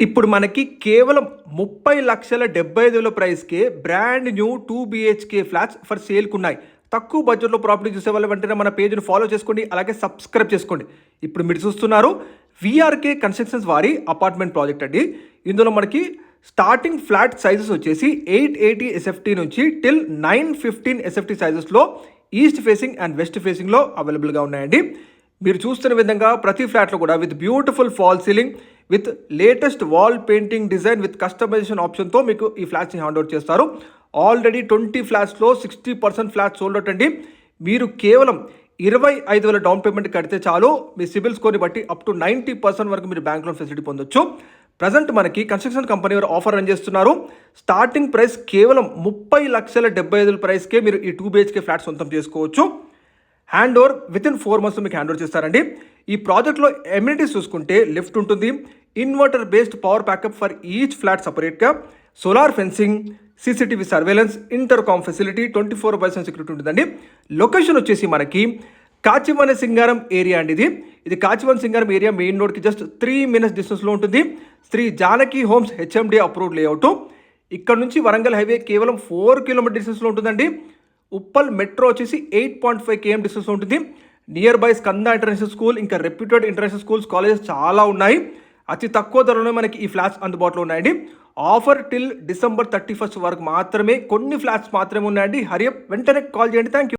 ఇప్పుడు మనకి కేవలం 30,75,000 ప్రైస్‌కే brand new 2 BHK flats for సేల్‌కున్నాయి. తక్కువ బడ్జెట్‌లో ప్రాపర్టీ చూసేవాళ్ళు వెంటనే మన పేజ్‌ని ఫాలో చేసుకోండి. అలాగే సబ్స్క్రైబ్ చేసుకోండి. ఇప్పుడు మీరు చూస్తున్నారు వీఆర్‌కే కన్‌స్ట్రక్షన్స్ వారి అపార్ట్మెంట్ ప్రాజెక్ట్ అండి. ఇందులో మనకి స్టార్టింగ్ ఫ్లాట్ సైజెస్ వచ్చేసి 880 ఎస్ఎఫ్టీ నుంచి టిల్ 915 ఎస్ఎఫ్టీ సైజెస్‌లో ఈస్ట్ ఫేసింగ్ అండ్ వెస్ట్ ఫేసింగ్‌లో అవైలబుల్‌గా ఉన్నాయండి. మీరు చూస్తున్న విధంగా ప్రతి ఫ్లాట్లో కూడా with beautiful fall ceiling with latest wall painting design with customisation ఆప్షన్తో మీకు ఈ ఫ్లాట్స్ని హ్యాండ్ ఓవర్ చేస్తారు. ఆల్రెడీ 20 ఫ్లాట్స్లో 60% ఫ్లాట్స్ సోల్డ్ అవుట్ అండి. మీరు కేవలం 25,000 డౌన్ పేమెంట్ కడితే చాలు మీ సిబిల్ స్కోర్ని బట్టి అప్ టు 90% వరకు మీరు బ్యాంక్ లోన్ ఫెసిలిటీ పొందొచ్చు. ప్రజెంట్ మనకి కన్స్ట్రక్షన్ కంపెనీ వారు ఆఫర్ రన్ చేస్తున్నారు. స్టార్టింగ్ ప్రైస్ కేవలం 30,75,000 ప్రైస్కే మీరు ఈ 2 బీహెచ్కే ఫ్లాట్ సొంతం చేసుకోవచ్చు. హ్యాండ్ ఓవర్ వితిన్ 4 మంత్స్లో మీకు హ్యాండ్ ఓవర్ చేస్తారండి. ఈ ప్రాజెక్ట్లో ఎమ్యూనిటీస్ చూసుకుంటే లిఫ్ట్ ఉంటుంది, inverter based power backup for each flat సపరేట్గా, solar fencing, CCTV surveillance, intercom facility, 24/7 security ఉంటుందండి. లొకేషన్ వచ్చేసి మనకి కాచివన సింగారం ఏరియా అండి. ఇది కాచివన సింగారం ఏరియా మెయిన్ రోడ్కి జస్ట్ 3 minutes డిస్టెన్స్లో ఉంటుంది. Shri Janaki homes HMD approved layout. ఇక్కడ నుంచి వరంగల్ హైవే కేవలం 4 kilometer డిస్టెన్స్లో ఉంటుందండి. ఉప్పల్ మెట్రో వచ్చేసి 8.5 km డిస్టెన్స్లో ఉంటుంది. Near by Skanda international school, ఇంకా రెప్యూటెడ్ ఇంటర్నేషనల్ స్కూల్స్, కాలేజెస్ చాలా ఉన్నాయి. అతి తక్కువ ధరలోనే మనకి ఈ ఫ్లాట్స్ అందుబాటులో ఉన్నాయండి. ఆఫర్ టిల్ December 31 వరకు మాత్రమే, కొన్ని ఫ్లాట్స్ మాత్రమే ఉన్నాయండి. హరియప్ వెంటనే కాల్ చేయండి. Thank you.